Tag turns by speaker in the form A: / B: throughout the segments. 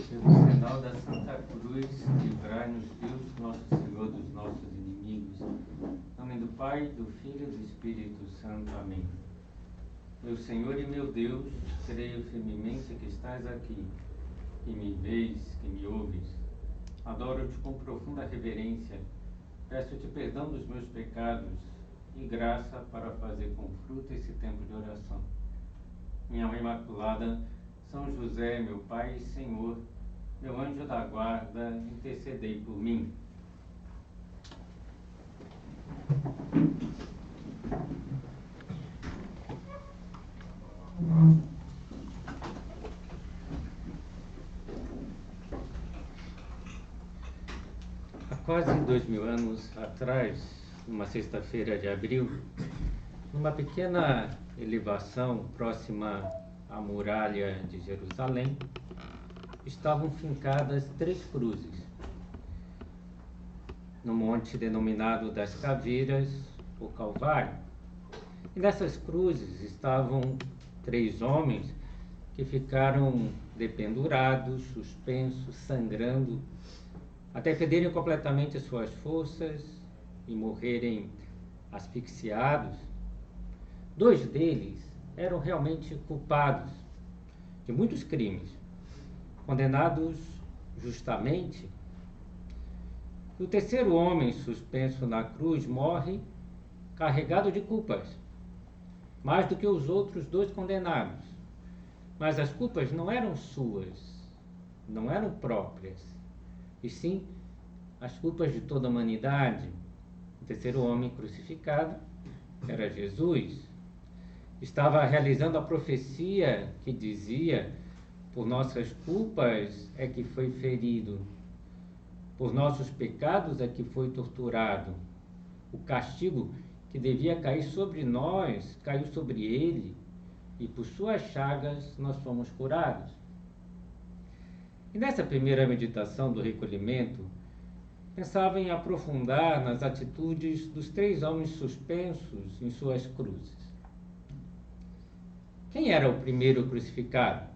A: pelo sinal da Santa Cruz, livrai-nos Deus, nosso Senhor, dos nossos inimigos. Em nome do Pai, do Filho e do Espírito Santo. Amém. Meu Senhor e meu Deus, creio firmemente que estás aqui, que me vês, que me ouves. Adoro-te com profunda reverência. Peço-te perdão dos meus pecados e graça para fazer com fruto esse tempo de oração. Minha Mãe Imaculada, São José, meu Pai e Senhor, meu anjo da guarda, intercedei por mim. Há quase 2000 anos atrás, numa sexta-feira de abril, numa pequena elevação próxima à muralha de Jerusalém, estavam fincadas 3 cruzes. No monte denominado das Caveiras, o Calvário. E nessas cruzes estavam 3 homens que ficaram dependurados, suspensos, sangrando, até perderem completamente suas forças e morrerem asfixiados. 2 deles eram realmente culpados de muitos crimes, condenados justamente. E o terceiro homem suspenso na cruz morre carregado de culpas, mais do que os outros 2 condenados. Mas as culpas não eram suas, não eram próprias, e sim as culpas de toda a humanidade. O terceiro homem crucificado era Jesus. Estava realizando a profecia que dizia: por nossas culpas é que foi ferido, por nossos pecados é que foi torturado. O castigo que devia cair sobre nós caiu sobre ele, e por suas chagas nós fomos curados. E nessa primeira meditação do recolhimento, pensava em aprofundar nas atitudes dos 3 homens suspensos em suas cruzes. Quem era o primeiro crucificado?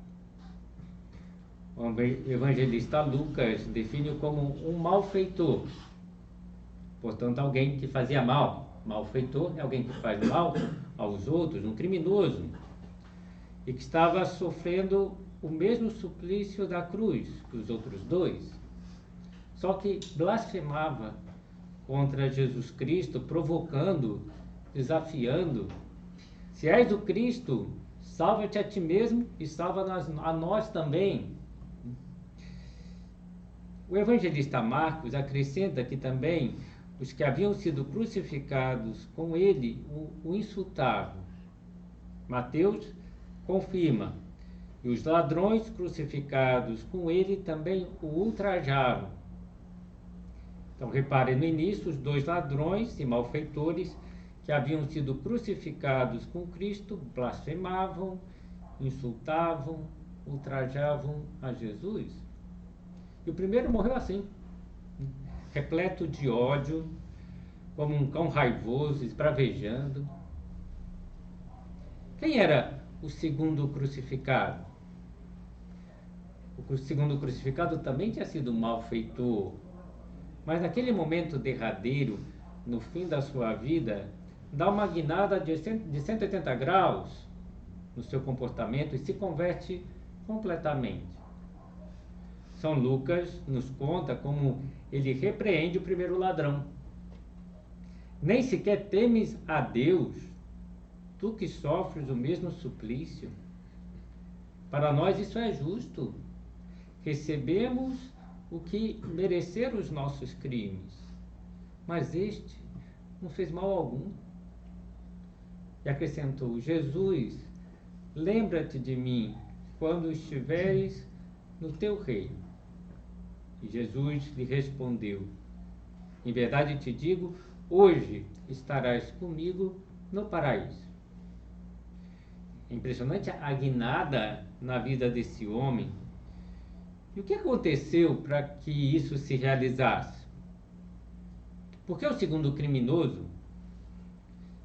A: O evangelista Lucas define-o como um malfeitor, portanto, alguém que fazia mal. Malfeitor é alguém que faz mal aos outros, um criminoso, e que estava sofrendo o mesmo suplício da cruz que os outros 2, só que blasfemava contra Jesus Cristo, provocando, desafiando: se és o Cristo, salva-te a ti mesmo e salva a nós também. O evangelista Marcos acrescenta que também os que haviam sido crucificados com ele o insultavam. Mateus confirma: e os ladrões crucificados com ele também o ultrajavam. Então, reparem no início, os 2 ladrões e malfeitores que haviam sido crucificados com Cristo blasfemavam, insultavam, ultrajavam a Jesus. E o primeiro morreu assim, repleto de ódio, como um cão raivoso, esbravejando. Quem era o segundo crucificado? O segundo crucificado também tinha sido um malfeitor, mas naquele momento derradeiro, no fim da sua vida, dá uma guinada de 180 graus no seu comportamento e se converte completamente. São Lucas nos conta como ele repreende o primeiro ladrão. Nem sequer temes a Deus, tu que sofres o mesmo suplício. Para nós isso é justo. Recebemos o que mereceram os nossos crimes, mas este não fez mal algum. E acrescentou: Jesus, lembra-te de mim quando estiveres no teu reino. E Jesus lhe respondeu: em verdade te digo, hoje estarás comigo no paraíso. É impressionante a guinada na vida desse homem. E o que aconteceu para que isso se realizasse? Porque o segundo criminoso,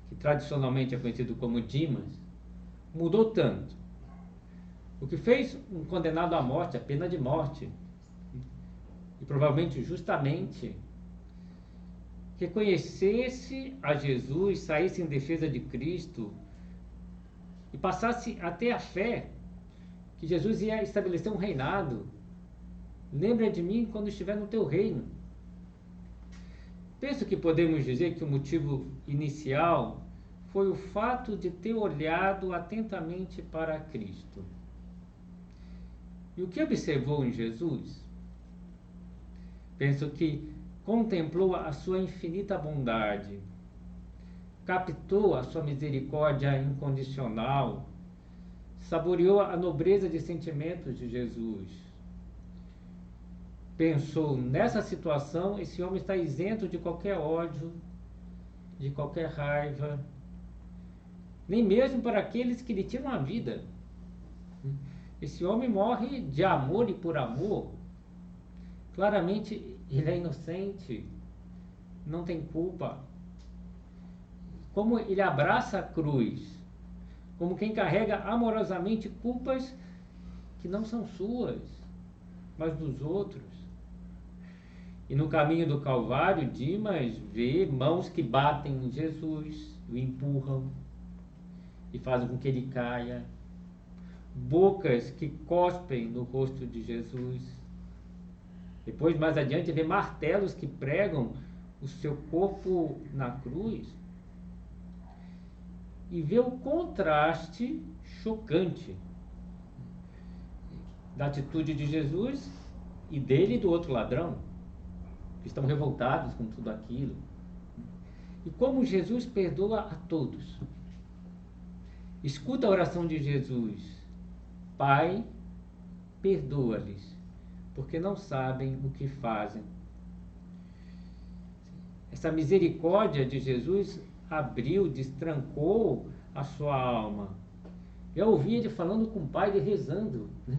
A: que tradicionalmente é conhecido como Dimas, mudou tanto. O que fez um condenado à morte, a pena de morte, e provavelmente justamente reconhecesse a Jesus, saísse em defesa de Cristo e passasse a ter a fé que Jesus ia estabelecer um reinado. Lembra de mim quando estiver no teu reino. Penso que podemos dizer que o motivo inicial foi o fato de ter olhado atentamente para Cristo. E o que observou em Jesus? Penso que contemplou a sua infinita bondade, captou a sua misericórdia incondicional, saboreou a nobreza de sentimentos de Jesus. Pensou, nessa situação, esse homem está isento de qualquer ódio, de qualquer raiva, nem mesmo para aqueles que lhe tiram a vida. Esse homem morre de amor e por amor. Claramente, ele é inocente, não tem culpa. Como ele abraça a cruz, como quem carrega amorosamente culpas que não são suas, mas dos outros. E no caminho do Calvário, Dimas vê mãos que batem em Jesus, o empurram e fazem com que ele caia, bocas que cospem no rosto de Jesus. Depois, mais adiante, vê martelos que pregam o seu corpo na cruz e vê o contraste chocante da atitude de Jesus e dele e do outro ladrão, que estão revoltados com tudo aquilo. E como Jesus perdoa a todos. Escuta a oração de Jesus: Pai, perdoa-lhes, porque não sabem o que fazem. Essa misericórdia de Jesus abriu, destrancou a sua alma. Eu ouvi ele falando com o Pai, ele rezando, né?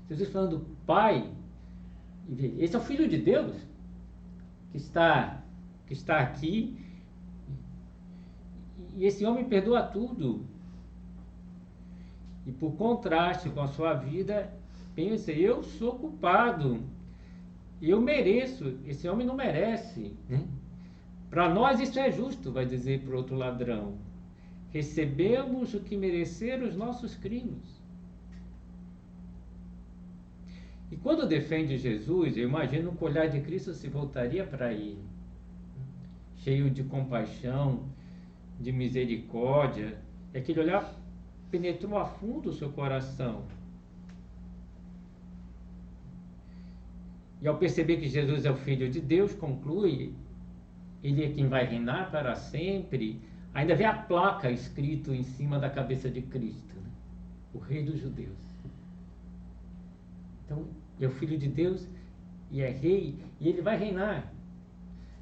A: Jesus falando: Pai, esse é o Filho de Deus que está aqui, e esse homem perdoa tudo. E por contraste com a sua vida, pensa: eu sou culpado, eu mereço, esse homem não merece, né? Para nós isso é justo, vai dizer para o outro ladrão. Recebemos o que mereceram os nossos crimes. E quando defende Jesus, eu imagino que o olhar de Cristo se voltaria para ele, cheio de compaixão, de misericórdia. E aquele olhar penetrou a fundo o seu coração. E ao perceber que Jesus é o Filho de Deus, conclui: ele é quem vai reinar para sempre. Ainda vê a placa escrito em cima da cabeça de Cristo, né? O Rei dos Judeus. Então, é o Filho de Deus e é Rei, e ele vai reinar.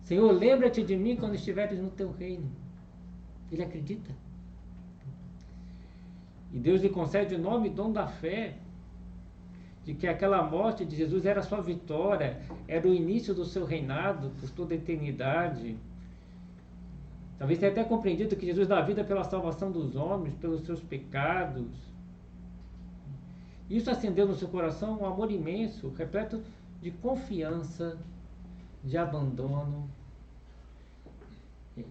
A: Senhor, lembra-te de mim quando estiveres no teu reino. Ele acredita. E Deus lhe concede o nome e dom da fé, de que aquela morte de Jesus era a sua vitória, era o início do seu reinado por toda a eternidade. Talvez tenha até compreendido que Jesus dá vida pela salvação dos homens, pelos seus pecados. Isso acendeu no seu coração um amor imenso, repleto de confiança, de abandono.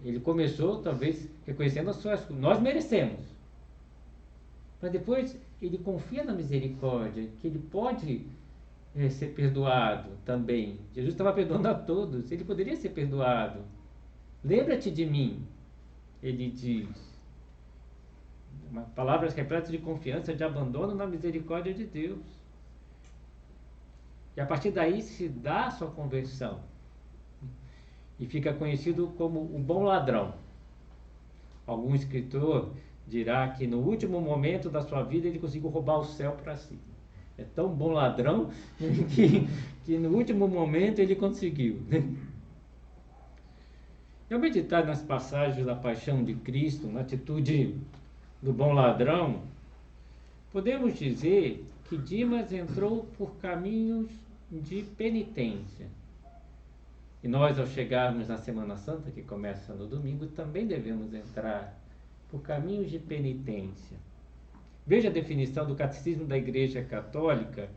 A: Ele começou, talvez, reconhecendo as suas coisas. Nós merecemos. Mas depois ele confia na misericórdia, que ele pode ser perdoado também. Jesus estava perdoando a todos, ele poderia ser perdoado. Lembra-te de mim, ele diz. Palavras repletas de confiança, de abandono na misericórdia de Deus. E a partir daí se dá a sua conversão. E fica conhecido como o bom ladrão. Algum escritor dirá que no último momento da sua vida ele conseguiu roubar o céu para si. É tão bom ladrão que no último momento ele conseguiu. E ao meditar nas passagens da paixão de Cristo, na atitude do bom ladrão, podemos dizer que Dimas entrou por caminhos de penitência. E nós, ao chegarmos na Semana Santa, que começa no domingo, também devemos entrar por caminhos de penitência. Veja a definição do Catecismo da Igreja Católica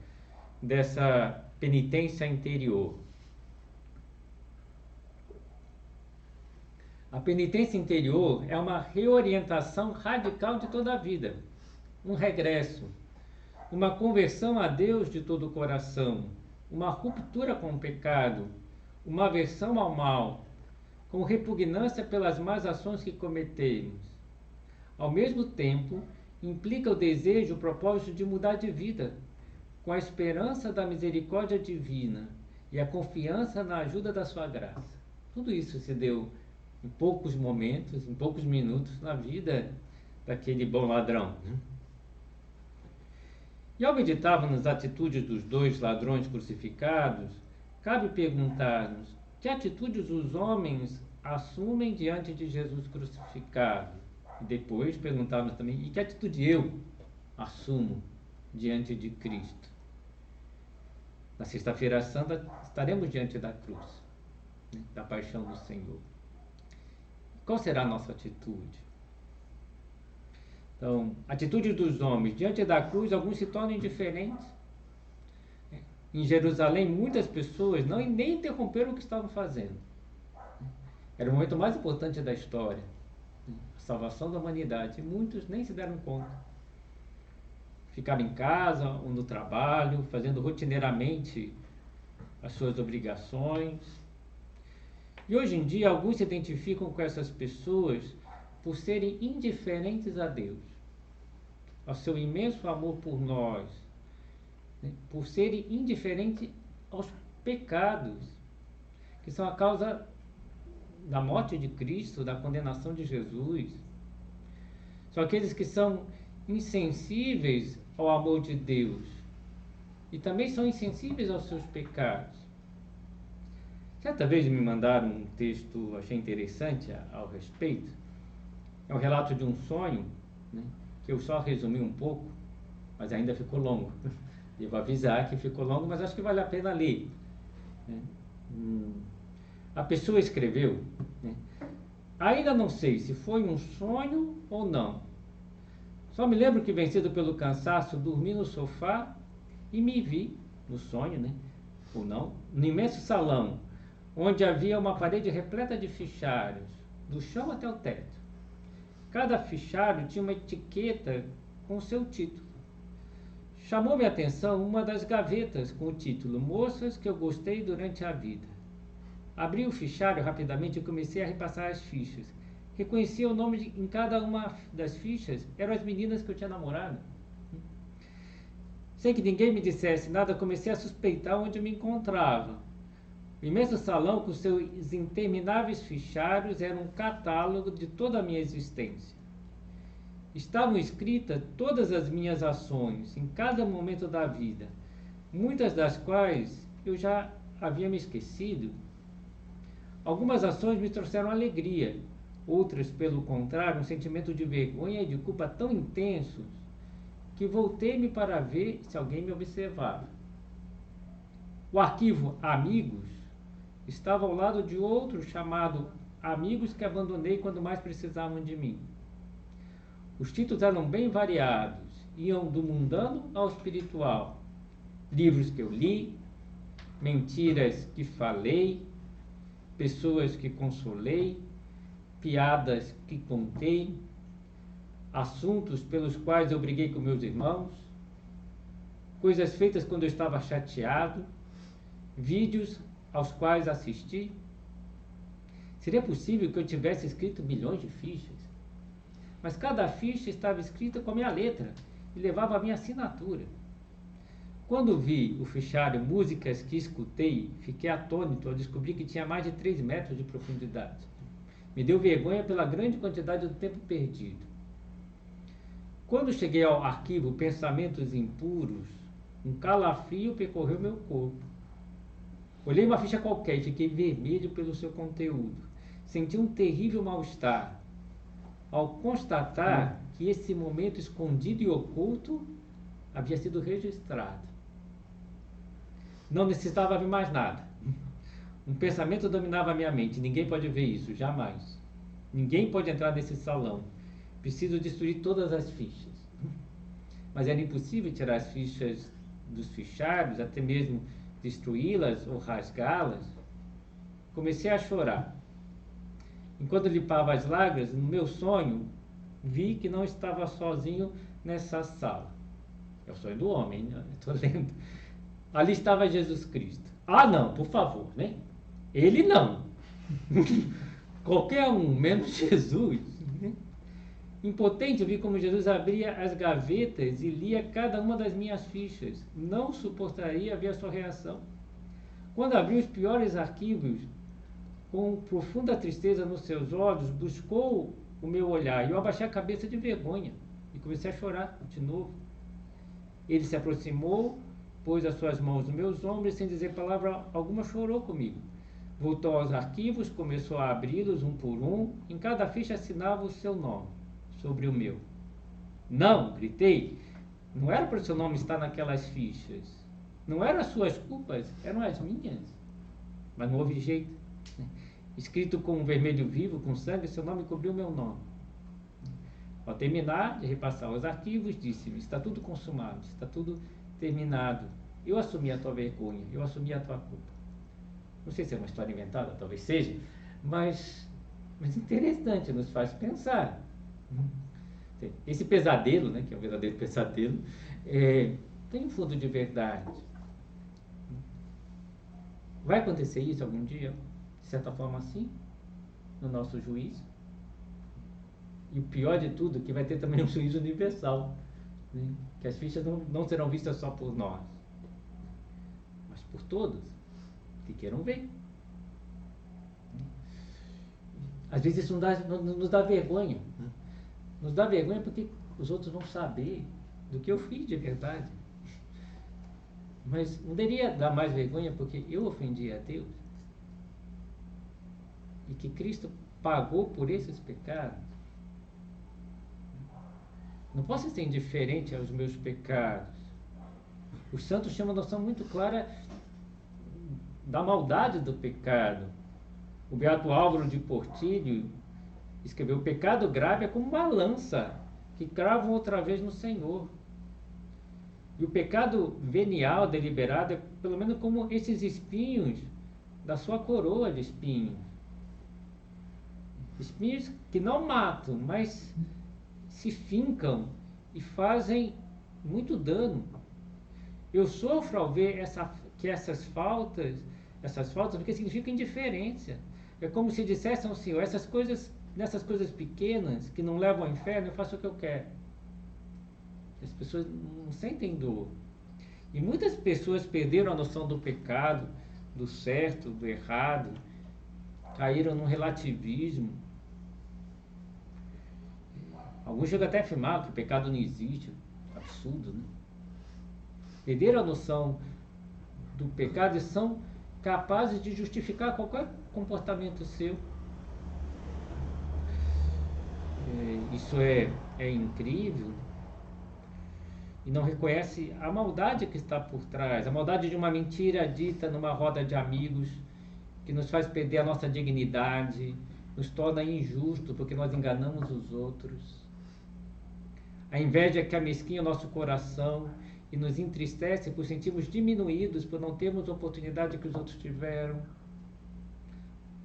A: dessa penitência interior. A penitência interior é uma reorientação radical de toda a vida, um regresso, uma conversão a Deus de todo o coração, uma ruptura com o pecado, uma aversão ao mal, com repugnância pelas más ações que cometemos. Ao mesmo tempo, implica o desejo, o propósito de mudar de vida, com a esperança da misericórdia divina e a confiança na ajuda da sua graça. Tudo isso se deu em poucos momentos, em poucos minutos na vida daquele bom ladrão. E ao meditarmos nas atitudes dos dois ladrões crucificados, cabe perguntar-nos que atitudes os homens assumem diante de Jesus crucificado. E depois perguntarmos também, e que atitude eu assumo diante de Cristo? Na Sexta-feira Santa estaremos diante da cruz, da paixão do Senhor. Qual será a nossa atitude? Então, atitude dos homens diante da cruz, alguns se tornam indiferentes. Em Jerusalém, muitas pessoas nem interromperam o que estavam fazendo. Era o momento mais importante da história, a salvação da humanidade. E muitos nem se deram conta. Ficaram em casa ou no trabalho, fazendo rotineiramente as suas obrigações. E hoje em dia, alguns se identificam com essas pessoas por serem indiferentes a Deus, ao seu imenso amor por nós, por serem indiferentes aos pecados, que são a causa da morte de Cristo, da condenação de Jesus. São aqueles que são insensíveis ao amor de Deus e também são insensíveis aos seus pecados. Certa vez me mandaram um texto, achei interessante ao respeito. É um relato de um sonho, que eu só resumi um pouco, mas ainda ficou longo. Devo avisar que ficou longo, mas acho que vale a pena ler. A pessoa escreveu, ainda não sei se foi um sonho ou não. Só me lembro que, vencido pelo cansaço, dormi no sofá e me vi, no sonho, ou não, no imenso salão, onde havia uma parede repleta de fichários, do chão até o teto. Cada fichário tinha uma etiqueta com o seu título. Chamou-me a atenção uma das gavetas com o título Moças que eu gostei durante a vida. Abri o fichário rapidamente e comecei a repassar as fichas. Reconhecia o nome em cada uma das fichas, eram as meninas que eu tinha namorado. Sem que ninguém me dissesse nada, comecei a suspeitar onde eu me encontrava. O imenso salão, com seus intermináveis fichários, era um catálogo de toda a minha existência. Estavam escritas todas as minhas ações, em cada momento da vida, muitas das quais eu já havia me esquecido. Algumas ações me trouxeram alegria, outras, pelo contrário, um sentimento de vergonha e de culpa tão intensos que voltei-me para ver se alguém me observava. O arquivo Amigos estava ao lado de outro chamado Amigos que abandonei quando mais precisavam de mim. Os títulos eram bem variados, iam do mundano ao espiritual. Livros que eu li, mentiras que falei, pessoas que consolei, piadas que contei, assuntos pelos quais eu briguei com meus irmãos, coisas feitas quando eu estava chateado, vídeos aos quais assisti. Seria possível que eu tivesse escrito milhões de fichas, mas cada ficha estava escrita com a minha letra e levava a minha assinatura. Quando vi o fichário Músicas que escutei, fiquei atônito ao descobrir que tinha mais de 3 metros de profundidade. Me deu vergonha pela grande quantidade do tempo perdido. Quando cheguei ao arquivo Pensamentos Impuros, um calafrio percorreu meu corpo. Olhei uma ficha qualquer e fiquei vermelho pelo seu conteúdo. Senti um terrível mal-estar ao constatar que esse momento escondido e oculto havia sido registrado. Não necessitava ver mais nada. Um pensamento dominava a minha mente. Ninguém pode ver isso, jamais. Ninguém pode entrar nesse salão. Preciso destruir todas as fichas. mas era impossível tirar as fichas dos fichários, até mesmo destruí-las ou rasgá-las. Comecei a chorar. Enquanto limpava as lágrimas, no meu sonho, vi que não estava sozinho nessa sala. É o sonho do homem, né? Estou lendo. Ali estava Jesus Cristo. Ah, não, por favor, né? Ele não. Qualquer um, menos Jesus. Né? Impotente, eu vi como Jesus abria as gavetas e lia cada uma das minhas fichas. Não suportaria ver a sua reação. Quando abriu os piores arquivos, com profunda tristeza nos seus olhos, buscou o meu olhar. E eu abaixei a cabeça de vergonha e comecei a chorar de novo. Ele se aproximou, pôs as suas mãos nos meus ombros e, sem dizer palavra alguma, chorou comigo. Voltou aos arquivos, começou a abri-los um por um. Em cada ficha assinava o seu nome sobre o meu. Não, gritei. Não era para o seu nome estar naquelas fichas. Não eram as suas culpas, eram as minhas. Mas não houve jeito. Escrito com um vermelho vivo, com sangue, seu nome cobriu meu nome. Ao terminar de repassar os arquivos, disse-me: está tudo consumado, está tudo terminado. Eu assumi a tua vergonha, eu assumi a tua culpa. Não sei se é uma história inventada, talvez seja, mas interessante, nos faz pensar. Esse pesadelo, né, que é um verdadeiro pesadelo, tem um fundo de verdade. Vai acontecer isso algum dia? De certa forma, sim, no nosso juízo. E o pior de tudo, que vai ter também um juízo universal, né? Que as fichas não serão vistas só por nós, mas por todos que queiram ver. Às vezes isso nos dá vergonha. Nos dá vergonha porque os outros vão saber do que eu fiz de verdade. Mas não deveria dar mais vergonha porque eu ofendi a Deus? E que Cristo pagou por esses pecados? Não posso ser indiferente aos meus pecados. Os santos chamam uma noção muito clara da maldade do pecado. O beato Álvaro de Portillo escreveu: o pecado grave é como uma lança que cravam outra vez no Senhor. E o pecado venial, deliberado, é pelo menos como esses espinhos da sua coroa de espinhos. Espinhos que não matam, mas se fincam e fazem muito dano. Eu sofro ao ver essas faltas, porque significa indiferença. É como se dissessem ao Senhor: nessas coisas pequenas que não levam ao inferno, eu faço o que eu quero. As pessoas não sentem dor. E muitas pessoas perderam a noção do pecado, do certo, do errado, caíram num relativismo. Alguns chegam até a afirmar que o pecado não existe. Absurdo, né? Perderam a noção do pecado e são capazes de justificar qualquer comportamento seu. Isso é incrível. E não reconhece a maldade que está por trás, a maldade de uma mentira dita numa roda de amigos, que nos faz perder a nossa dignidade, nos torna injustos porque nós enganamos os outros. A inveja que amesquinha o nosso coração e nos entristece por sentirmos diminuídos, por não termos a oportunidade que os outros tiveram.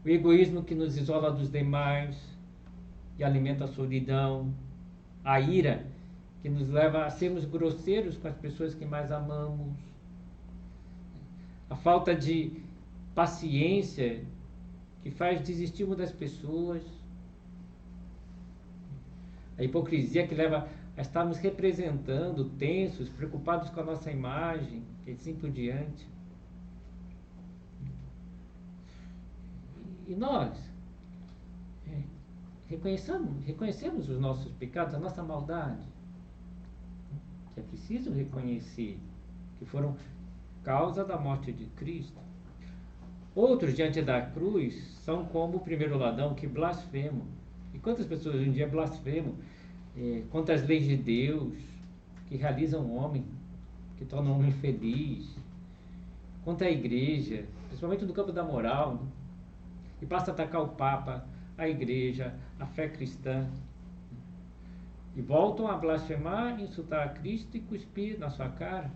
A: O egoísmo que nos isola dos demais e alimenta a solidão. A ira que nos leva a sermos grosseiros com as pessoas que mais amamos. A falta de paciência que faz desistirmos das pessoas. A hipocrisia que leva a estarmos representando, tensos, preocupados com a nossa imagem, e assim por diante. E nós reconhecemos os nossos pecados, a nossa maldade, que é preciso reconhecer, que foram causa da morte de Cristo. Outros, diante da cruz, são como o primeiro ladrão que blasfemam. E quantas pessoas hoje em dia blasfemam contra as leis de Deus, que realizam o homem, que tornam o homem feliz, contra a igreja, principalmente no campo da moral, né? E passa a atacar o Papa, a igreja, a fé cristã. e voltam a blasfemar, insultar a Cristo e cuspir na sua cara.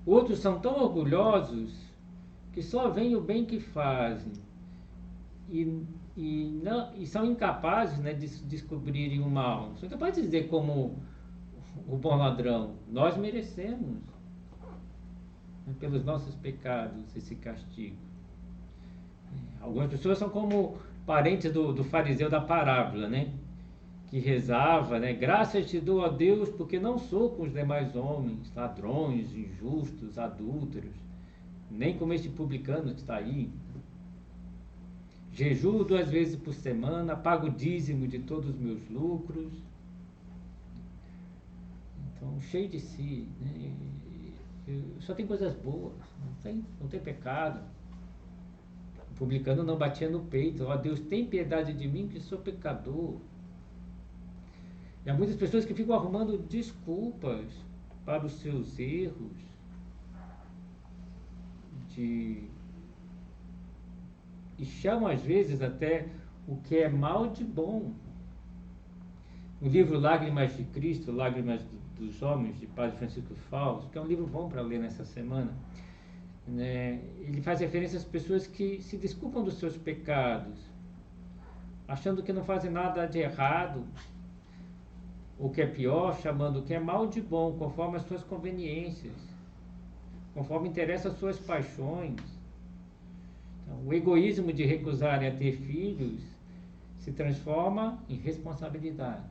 A: Outros são tão orgulhosos que só veem o bem que fazem e são incapazes, né, de descobrirem o mal. São incapazes de dizer como o bom ladrão: nós merecemos, né, pelos nossos pecados esse castigo. Algumas pessoas são como parentes do fariseu da parábola, né, que rezava, né: graças te dou a Deus porque não sou como os demais homens, ladrões, injustos, adúlteros, nem como este publicano que está aí. Jejuo 2 vezes por semana, pago o dízimo de todos os meus lucros. Então, cheio de si, né? Só tem coisas boas, não tem pecado. O publicano não batia no peito: ó Deus, tem piedade de mim que sou pecador. E há muitas pessoas que ficam arrumando desculpas para os seus erros, e chamam às vezes até o que é mal de bom. O livro Lágrimas de Cristo, Lágrimas dos Homens, de Padre Francisco Fausto, que é um livro bom para ler nessa semana, né? Ele faz referência às pessoas que se desculpam dos seus pecados, achando que não fazem nada de errado, ou que é pior, chamando o que é mal de bom, conforme as suas conveniências, conforme interessa as suas paixões. Então, o egoísmo de recusarem a ter filhos se transforma em responsabilidade.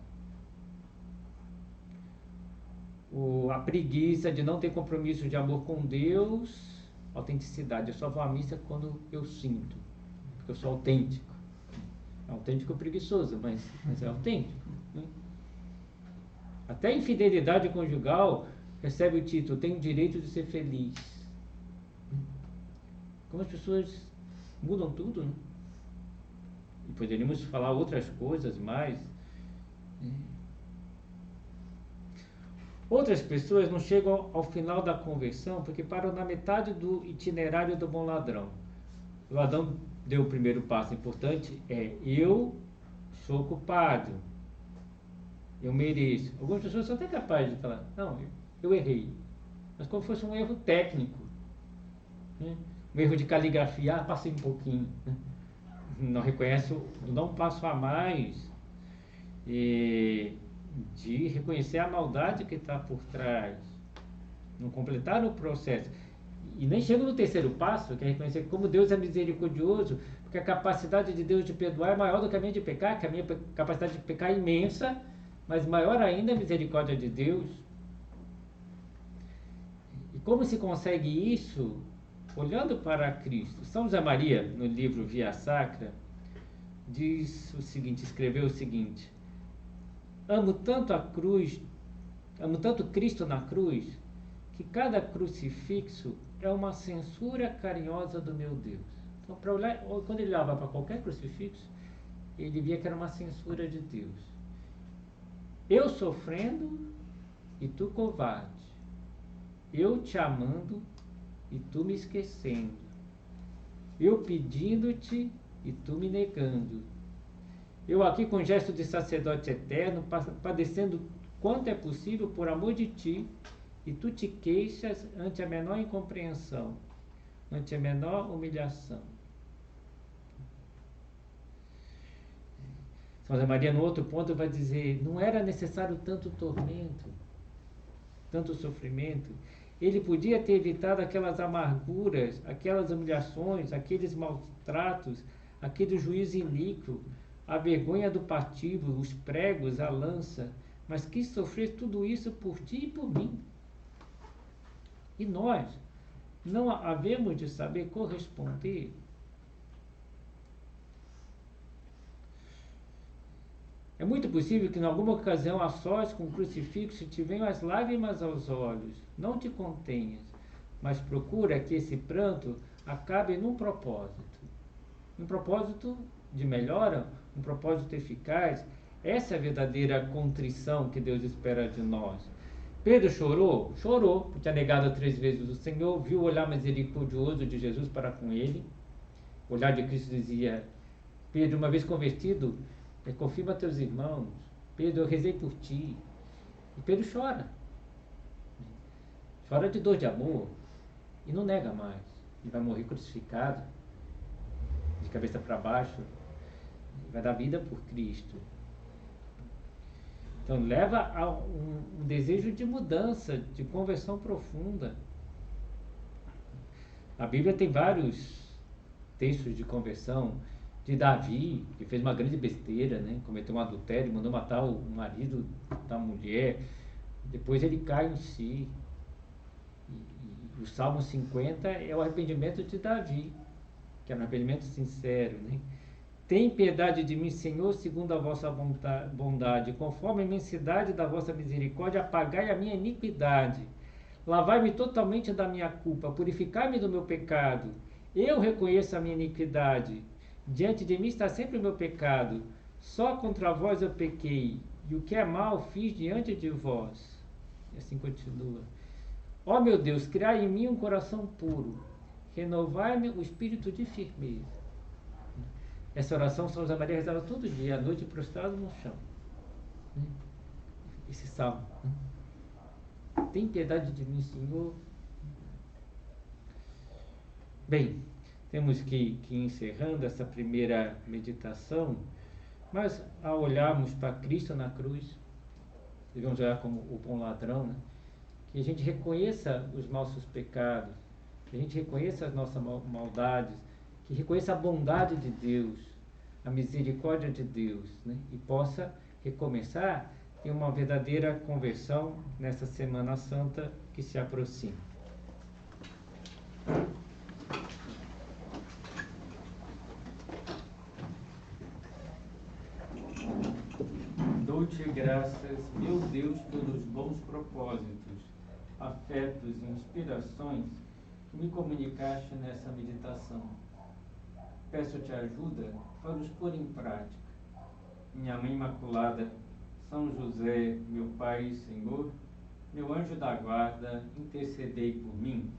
A: A preguiça de não ter compromisso de amor com Deus, autenticidade: eu só vou à missa quando eu sinto, porque eu sou autêntico. É autêntico preguiçoso, mas é autêntico, né? Até a infidelidade conjugal recebe o título: tenho o direito de ser feliz. Como as pessoas mudam tudo, né? E poderíamos falar outras coisas mais. Outras pessoas não chegam ao final da conversão porque param na metade do itinerário do bom ladrão. O ladrão deu o primeiro passo importante: eu sou culpado, eu mereço. Algumas pessoas são até capazes de falar: não, eu errei, mas como fosse um erro técnico, né? Um erro de caligrafia: passei um pouquinho, né? Não reconhece, não um passo a mais de reconhecer a maldade que está por trás, não completar o processo. E nem chega no terceiro passo, que é reconhecer como Deus é misericordioso, porque a capacidade de Deus de perdoar é maior do que a minha de pecar, que a minha capacidade de pecar é imensa, mas maior ainda é a misericórdia de Deus. E como se consegue isso? Olhando para Cristo. São José Maria, no livro Via Sacra, diz o seguinte, escreveu o seguinte: amo tanto a cruz, amo tanto Cristo na cruz, que cada crucifixo é uma censura carinhosa do meu Deus. Então, para olhar, quando ele olhava para qualquer crucifixo, ele via que era uma censura de Deus. Eu sofrendo e tu covarde, eu te amando e tu me esquecendo, eu pedindo-te e tu me negando, eu aqui com gesto de sacerdote eterno, padecendo quanto é possível por amor de ti, e tu te queixas ante a menor incompreensão, ante a menor humilhação. São José Maria, no outro ponto, vai dizer: não era necessário tanto tormento, tanto sofrimento. Ele podia ter evitado aquelas amarguras, aquelas humilhações, aqueles maus tratos, aquele juízo iníquo, a vergonha do partido, os pregos, a lança, mas quis sofrer tudo isso por ti e por mim. E nós não havemos de saber corresponder? É muito possível que em alguma ocasião, a sós com o crucifixo, te venham as lágrimas aos olhos. Não te contenhas, mas procura que esse pranto acabe num propósito. Um propósito de melhora, um propósito eficaz. Essa é a verdadeira contrição que Deus espera de nós. Pedro chorou? Chorou, porque tinha negado 3 vezes o Senhor, viu o olhar misericordioso de Jesus para com ele. O olhar de Cristo dizia: Pedro, uma vez convertido, confirma teus irmãos. Pedro, eu rezei por ti. E Pedro chora. Chora de dor de amor. E não nega mais. Ele vai morrer crucificado, de cabeça para baixo. Vai dar vida por Cristo. Então leva a um desejo de mudança, de conversão profunda. A Bíblia tem vários textos de conversão de Davi, que fez uma grande besteira, né? Cometeu um adultério, mandou matar o marido da mulher. Depois ele cai em si. O Salmo 50 é o arrependimento de Davi, que é um arrependimento sincero, né? Tem piedade de mim, Senhor, segundo a vossa bondade, conforme a imensidade da vossa misericórdia, apagai a minha iniquidade. Lavai-me totalmente da minha culpa, purificai-me do meu pecado. Eu reconheço a minha iniquidade. Diante de mim está sempre o meu pecado. Só contra vós eu pequei, e o que é mal fiz diante de vós. E assim continua. Ó meu Deus, criai em mim um coração puro. Renovai-me o espírito de firmeza. Essa oração São José Maria rezava todo dia, à noite, prostrado no chão. Esse salmo. Tem piedade de mim, Senhor. Bem, temos que ir encerrando essa primeira meditação, mas ao olharmos para Cristo na cruz, devemos olhar como o bom ladrão, né? Que a gente reconheça os nossos pecados, que a gente reconheça as nossas maldades, que reconheça a bondade de Deus, a misericórdia de Deus, né? E possa recomeçar em uma verdadeira conversão nessa Semana Santa que se aproxima. Dou-te graças, meu Deus, pelos bons propósitos, afetos e inspirações que me comunicaste nessa meditação. Peço-te ajuda para os pôr em prática. Minha Mãe Imaculada, São José, meu Pai e Senhor, meu anjo da guarda, intercedei por mim.